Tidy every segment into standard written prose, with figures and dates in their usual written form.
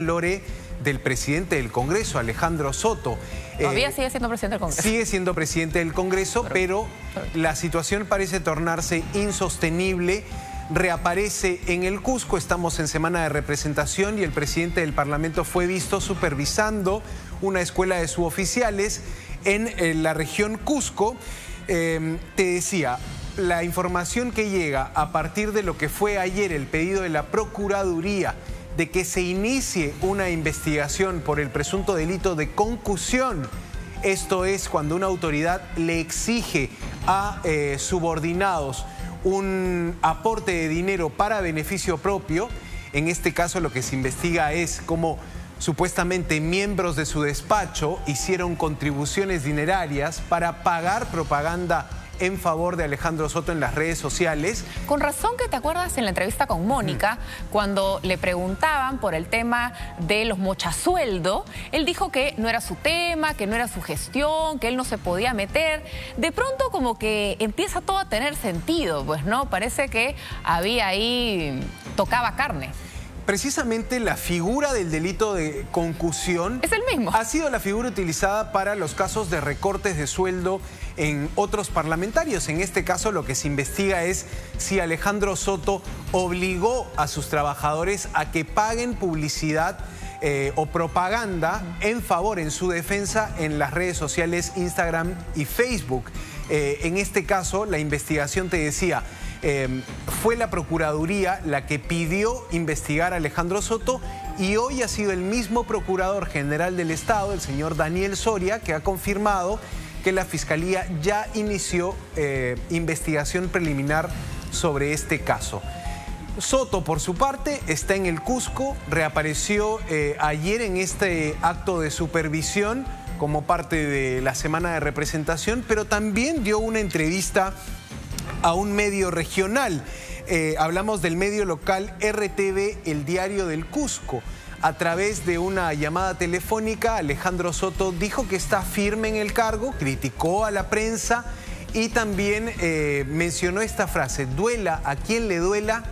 Lore del presidente del Congreso, Alejandro Soto. Todavía sigue siendo presidente del Congreso. Sigue siendo presidente del Congreso, pero la situación parece tornarse insostenible. Reaparece en el Cusco, estamos en semana de representación y el presidente del Parlamento fue visto supervisando una escuela de suboficiales en la región Cusco. Te decía, la información que llega a partir de lo que fue ayer el pedido de la Procuraduría de que se inicie una investigación por el presunto delito de concusión. Esto es cuando una autoridad le exige a subordinados un aporte de dinero para beneficio propio. En este caso lo que se investiga es cómo supuestamente miembros de su despacho hicieron contribuciones dinerarias para pagar propaganda en favor de Alejandro Soto en las redes sociales. Con razón que te acuerdas en la entrevista con Mónica, cuando le preguntaban por el tema de los mochasueldo, él dijo que no era su tema, que no era su gestión, que él no se podía meter. De pronto como que empieza todo a tener sentido, pues, ¿no? Parece que había ahí, tocaba carne. Precisamente la figura del delito de concusión es el mismo. Ha sido la figura utilizada para los casos de recortes de sueldo en otros parlamentarios. En este caso lo que se investiga es si Alejandro Soto obligó a sus trabajadores a que paguen publicidad o propaganda en favor, en su defensa, en las redes sociales Instagram y Facebook. En este caso la investigación, te decía, fue la Procuraduría la que pidió investigar a Alejandro Soto y hoy ha sido el mismo Procurador General del Estado, el señor Daniel Soria, que ha confirmado que la Fiscalía ya inició investigación preliminar sobre este caso. Soto, por su parte, está en el Cusco, reapareció ayer en este acto de supervisión como parte de la semana de representación, pero también dio una entrevista a un medio regional. Hablamos del medio local RTV, El Diario del Cusco. A través de una llamada telefónica, Alejandro Soto dijo que está firme en el cargo, criticó a la prensa y también mencionó esta frase: duela a quien le duela,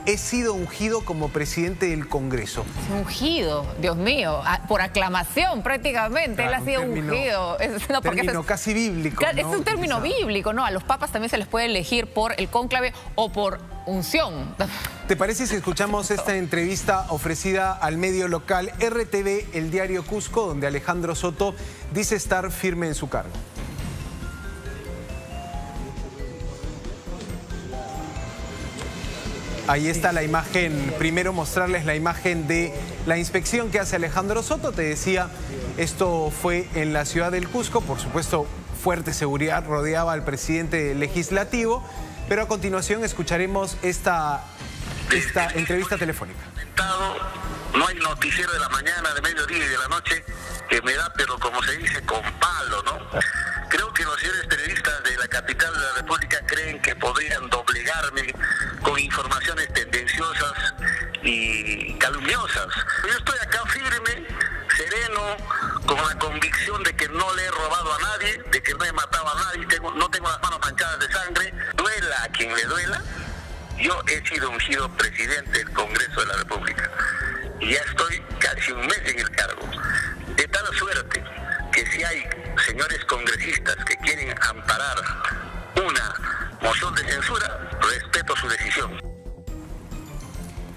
he sido ungido como presidente del Congreso. Ungido, Dios mío, por aclamación prácticamente, claro, él ha sido ungido. No, término casi bíblico, claro, ¿no? Es un término bíblico, ¿no? A los papas también se les puede elegir por el cónclave o por unción. ¿Te parece si escuchamos esta entrevista ofrecida al medio local RTV, El Diario Cusco, donde Alejandro Soto dice estar firme en su cargo? Ahí está la imagen, primero mostrarles la imagen de la inspección que hace Alejandro Soto. Te decía, esto fue en la ciudad del Cusco, por supuesto fuerte seguridad rodeaba al presidente legislativo, pero a continuación escucharemos esta entrevista telefónica. No hay noticiero de la mañana, de mediodía y de la noche que me da, pero como se dice, con palo, ¿no? Creo que los señores periodistas de la capital de la República creen que podrían doblegarme con informaciones tendenciosas y calumniosas. Yo estoy acá firme, sereno, con la convicción de que no le he robado a nadie, de que no he matado a nadie, no tengo las manos manchadas de sangre. Duela a quien le duela, yo he sido ungido presidente del Congreso de la República. Y ya estoy casi un mes en el cargo. De tal suerte que si hay señores congresistas que quieren amparar una moción de censura, respeto su decisión.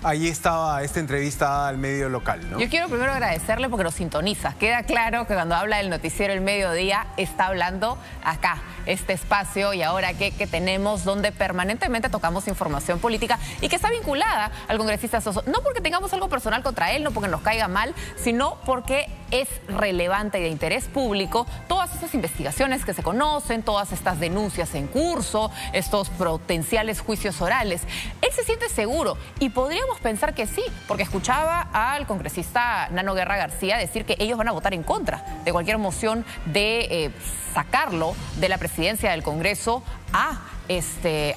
Ahí estaba esta entrevista al medio local, ¿no? Yo quiero primero agradecerle porque nos sintoniza. Queda claro que cuando habla del noticiero El Mediodía está hablando acá, este espacio y ahora que tenemos donde permanentemente tocamos información política y que está vinculada al congresista Soto. No porque tengamos algo personal contra él, no porque nos caiga mal, sino porque es relevante y de interés público todas estas investigaciones que se conocen, todas estas denuncias en curso, estos potenciales juicios orales. Él se siente seguro y podríamos pensar que sí, porque escuchaba al congresista Nano Guerra García decir que ellos van a votar en contra de cualquier moción de sacarlo de la presidencia del Congreso a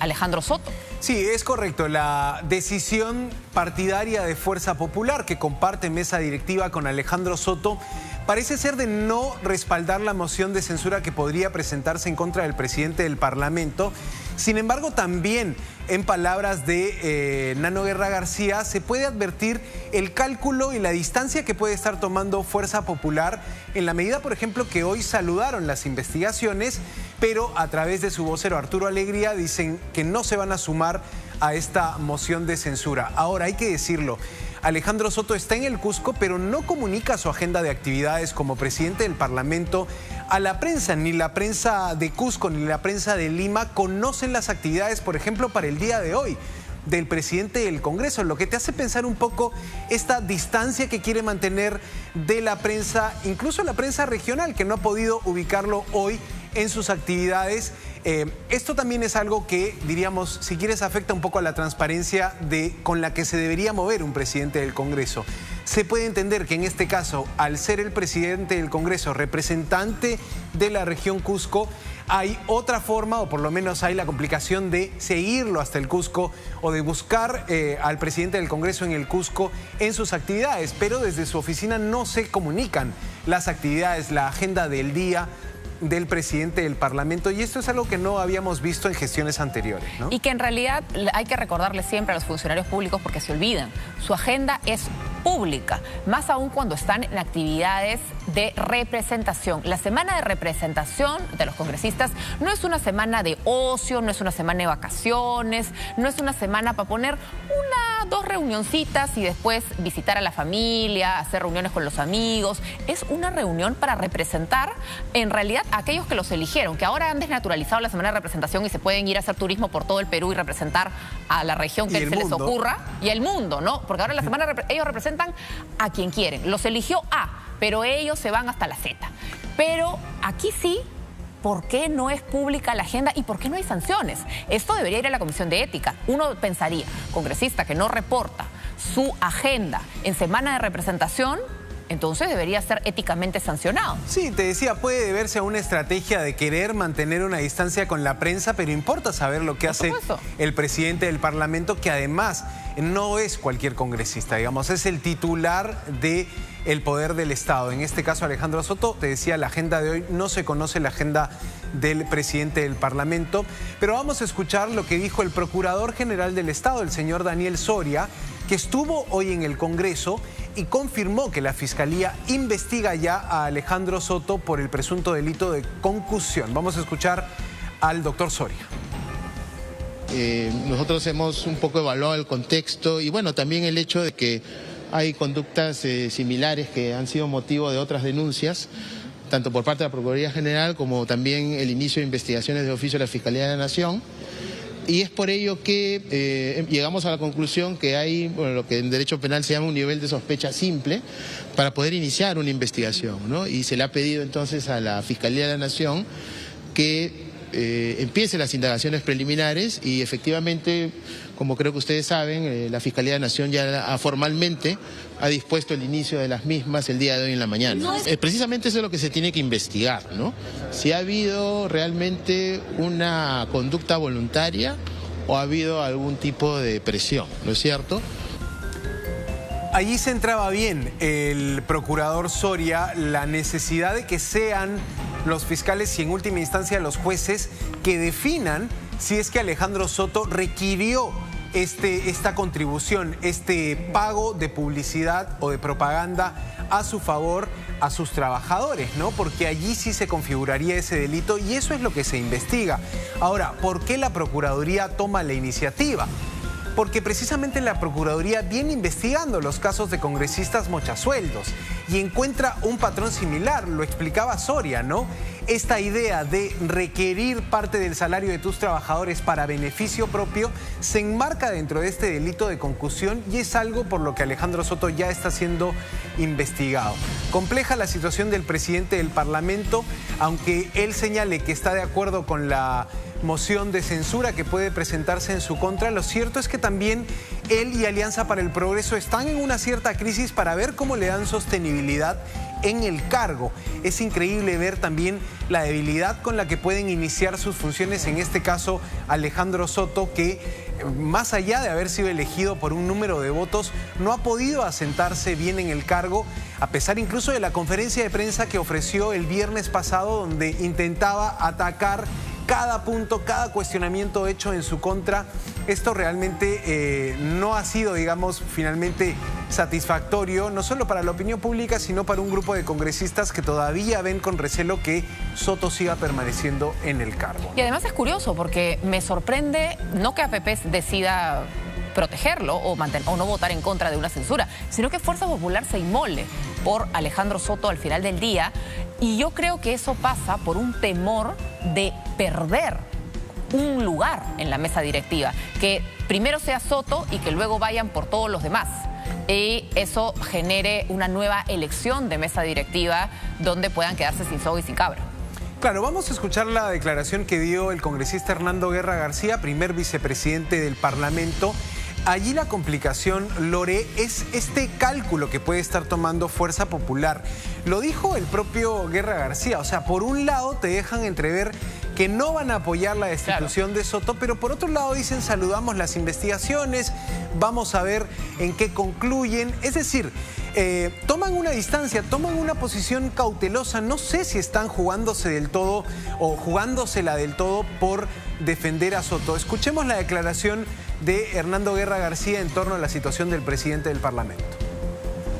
Alejandro Soto. Sí, es correcto. La decisión partidaria de Fuerza Popular, que comparte mesa directiva con Alejandro Soto, parece ser de no respaldar la moción de censura que podría presentarse en contra del presidente del Parlamento Sin embargo, también en palabras de Nano Guerra García, se puede advertir el cálculo y la distancia que puede estar tomando Fuerza Popular en la medida, por ejemplo, que hoy saludaron las investigaciones, pero a través de su vocero Arturo Alegría dicen que no se van a sumar a esta moción de censura. Ahora, hay que decirlo, Alejandro Soto está en el Cusco, pero no comunica su agenda de actividades como presidente del Parlamento a la prensa. Ni la prensa de Cusco ni la prensa de Lima conocen las actividades, por ejemplo, para el día de hoy del presidente del Congreso, lo que te hace pensar un poco esta distancia que quiere mantener de la prensa, incluso la prensa regional, que no ha podido ubicarlo hoy en sus actividades. Esto también es algo que, diríamos, si quieres, afecta un poco a la transparencia con la que se debería mover un presidente del Congreso. Se puede entender que en este caso, al ser el presidente del Congreso representante de la región Cusco, hay otra forma, o por lo menos hay la complicación de seguirlo hasta el Cusco o de buscar al presidente del Congreso en el Cusco en sus actividades, pero desde su oficina no se comunican las actividades, la agenda del día del presidente del Parlamento, y esto es algo que no habíamos visto en gestiones anteriores, ¿no? Y que en realidad hay que recordarle siempre a los funcionarios públicos, porque se olvidan, su agenda es pública, más aún cuando están en actividades de representación. La semana de representación de los congresistas no es una semana de ocio, no es una semana de vacaciones, no es una semana para poner dos reunioncitas y después visitar a la familia, hacer reuniones con los amigos. Es una reunión para representar en realidad a aquellos que los eligieron, que ahora han desnaturalizado la semana de representación y se pueden ir a hacer turismo por todo el Perú y representar a la región que se les ocurra y el mundo, ¿no? Porque ahora la semana ellos representan a quien quieren. Los eligió A, pero ellos se van hasta la Z. Pero aquí sí, ¿por qué no es pública la agenda y por qué no hay sanciones? Esto debería ir a la Comisión de Ética. Uno pensaría, congresista que no reporta su agenda en semana de representación, entonces debería ser éticamente sancionado. Sí, te decía, puede deberse a una estrategia de querer mantener una distancia con la prensa, pero importa saber lo que hace el presidente del Parlamento, que además no es cualquier congresista, digamos, es el titular del poder del Estado. En este caso, Alejandro Soto, te decía, la agenda de hoy, no se conoce la agenda del presidente del Parlamento, pero vamos a escuchar lo que dijo el Procurador General del Estado, el señor Daniel Soria, que estuvo hoy en el Congreso y confirmó que la Fiscalía investiga ya a Alejandro Soto por el presunto delito de concusión. Vamos a escuchar al doctor Soria. Nosotros hemos un poco evaluado el contexto y bueno, también el hecho de que hay conductas similares que han sido motivo de otras denuncias, tanto por parte de la Procuraduría General como también el inicio de investigaciones de oficio de la Fiscalía de la Nación. Y es por ello que llegamos a la conclusión que hay, bueno, lo que en derecho penal se llama un nivel de sospecha simple para poder iniciar una investigación, ¿no? Y se le ha pedido entonces a la Fiscalía de la Nación que empiece las indagaciones preliminares y efectivamente, como creo que ustedes saben, la Fiscalía de la Nación ya formalmente ha dispuesto el inicio de las mismas el día de hoy en la mañana. Precisamente eso es lo que se tiene que investigar, ¿no? Si ha habido realmente una conducta voluntaria o ha habido algún tipo de presión, ¿no es cierto? Allí se entraba bien el procurador Soria la necesidad de que sean los fiscales y en última instancia los jueces que definan si es que Alejandro Soto requirió esta contribución, este pago de publicidad o de propaganda a su favor a sus trabajadores, ¿no? Porque allí sí se configuraría ese delito y eso es lo que se investiga. Ahora, ¿por qué la Procuraduría toma la iniciativa? Porque precisamente la Procuraduría viene investigando los casos de congresistas mochasueldos y encuentra un patrón similar, lo explicaba Soria, ¿no? Esta idea de requerir parte del salario de tus trabajadores para beneficio propio se enmarca dentro de este delito de concusión y es algo por lo que Alejandro Soto ya está siendo investigado. Compleja la situación del presidente del Parlamento, aunque él señale que está de acuerdo con la moción de censura que puede presentarse en su contra. Lo cierto es que también él y Alianza para el Progreso están en una cierta crisis para ver cómo le dan sostenibilidad en el cargo. Es increíble ver también la debilidad con la que pueden iniciar sus funciones, en este caso Alejandro Soto, que más allá de haber sido elegido por un número de votos, no ha podido asentarse bien en el cargo, a pesar incluso de la conferencia de prensa que ofreció el viernes pasado, donde intentaba atacar cada punto, cada cuestionamiento hecho en su contra. Esto realmente no ha sido, digamos, finalmente satisfactorio, no solo para la opinión pública, sino para un grupo de congresistas que todavía ven con recelo que Soto siga permaneciendo en el cargo. Y además es curioso porque me sorprende no que APP decida protegerlo o no votar en contra de una censura, sino que Fuerza Popular se inmole por Alejandro Soto al final del día, y yo creo que eso pasa por un temor de perder un lugar en la mesa directiva, que primero sea Soto y que luego vayan por todos los demás. Y eso genere una nueva elección de mesa directiva donde puedan quedarse sin soga y sin cabra. Claro, vamos a escuchar la declaración que dio el congresista Hernando Guerra García, primer vicepresidente del Parlamento. Allí la complicación, Lore, es este cálculo que puede estar tomando Fuerza Popular. Lo dijo el propio Guerra García, o sea, por un lado te dejan entrever que no van a apoyar la destitución de Soto, pero por otro lado dicen saludamos las investigaciones, vamos a ver en qué concluyen. Es decir, toman una distancia, toman una posición cautelosa. No sé si están jugándose del todo o jugándosela del todo por defender a Soto. Escuchemos la declaración de Hernando Guerra García en torno a la situación del presidente del Parlamento.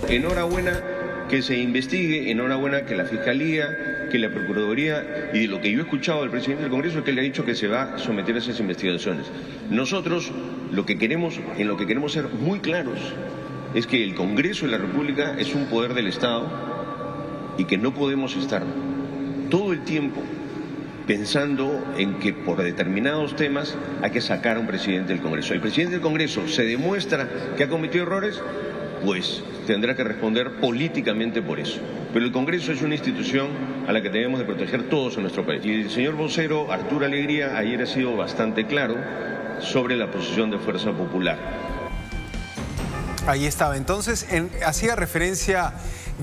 Enhorabuena que se investigue, enhorabuena que la Fiscalía, que la Procuraduría, y de lo que yo he escuchado del presidente del Congreso es que le ha dicho que se va a someter a esas investigaciones. Nosotros en lo que queremos ser muy claros es que el Congreso de la República es un poder del Estado y que no podemos estar todo el tiempo pensando en que por determinados temas hay que sacar a un presidente del Congreso. El presidente del Congreso se demuestra que ha cometido errores, pues tendrá que responder políticamente por eso. Pero el Congreso es una institución a la que debemos de proteger todos en nuestro país. Y el señor vocero Arturo Alegría ayer ha sido bastante claro sobre la posición de Fuerza Popular. Ahí estaba. Entonces, hacía referencia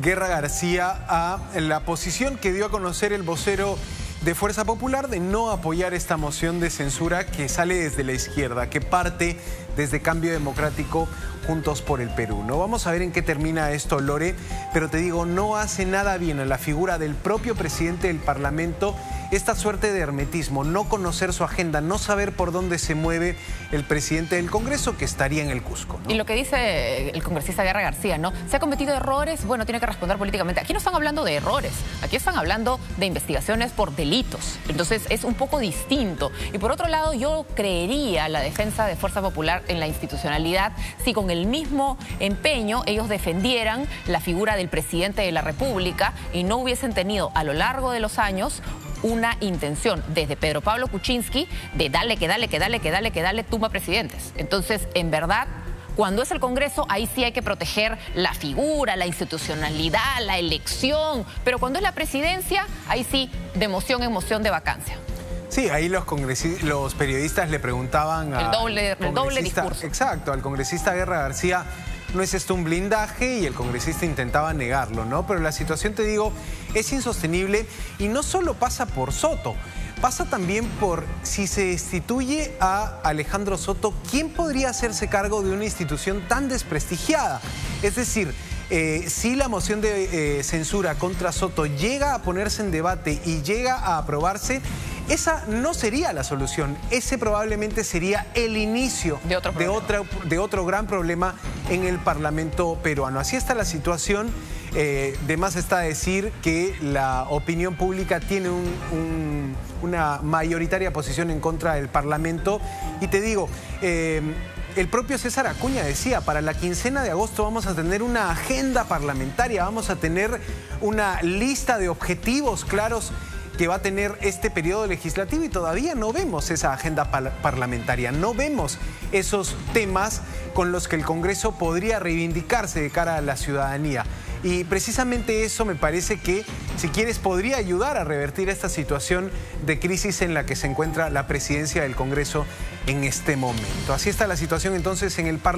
Guerra García a la posición que dio a conocer el vocero de Fuerza Popular de no apoyar esta moción de censura que sale desde la izquierda, que parte desde Cambio Democrático, Juntos por el Perú. No vamos a ver en qué termina esto, Lore, pero te digo, no hace nada bien a la figura del propio presidente del Parlamento esta suerte de hermetismo, no conocer su agenda, no saber por dónde se mueve el presidente del Congreso, que estaría en el Cusco, ¿no? Y lo que dice el congresista Guerra García, ¿no? ¿Se ha cometido errores? Bueno, tiene que responder políticamente. Aquí no están hablando de errores, aquí están hablando de investigaciones por delitos. Entonces es un poco distinto. Y por otro lado, yo creería la defensa de Fuerza Popular en la institucionalidad si con el mismo empeño ellos defendieran la figura del presidente de la República y no hubiesen tenido a lo largo de los años una intención desde Pedro Pablo Kuczynski de dale, tumba presidentes. Entonces, en verdad, cuando es el Congreso, ahí sí hay que proteger la figura, la institucionalidad, la elección. Pero cuando es la presidencia, ahí sí, de moción en moción de vacancia. Sí, ahí los periodistas le preguntaban el doble discurso. Exacto, al congresista Guerra García, ¿no es esto un blindaje? Y el congresista intentaba negarlo, ¿no? Pero la situación, te digo, es insostenible y no solo pasa por Soto, pasa también por si se destituye a Alejandro Soto, ¿quién podría hacerse cargo de una institución tan desprestigiada? Es decir, si la moción de censura contra Soto llega a ponerse en debate y llega a aprobarse, esa no sería la solución. Ese probablemente sería el inicio de otro gran problema en el Parlamento peruano. Así está la situación. De más está decir que la opinión pública tiene una mayoritaria posición en contra del Parlamento. Y te digo, el propio César Acuña decía, para la quincena de agosto vamos a tener una agenda parlamentaria, vamos a tener una lista de objetivos claros que va a tener este periodo legislativo y todavía no vemos esa agenda parlamentaria, no vemos esos temas con los que el Congreso podría reivindicarse de cara a la ciudadanía. Y precisamente eso me parece que, si quieres, podría ayudar a revertir esta situación de crisis en la que se encuentra la presidencia del Congreso en este momento. Así está la situación entonces en el Parlamento.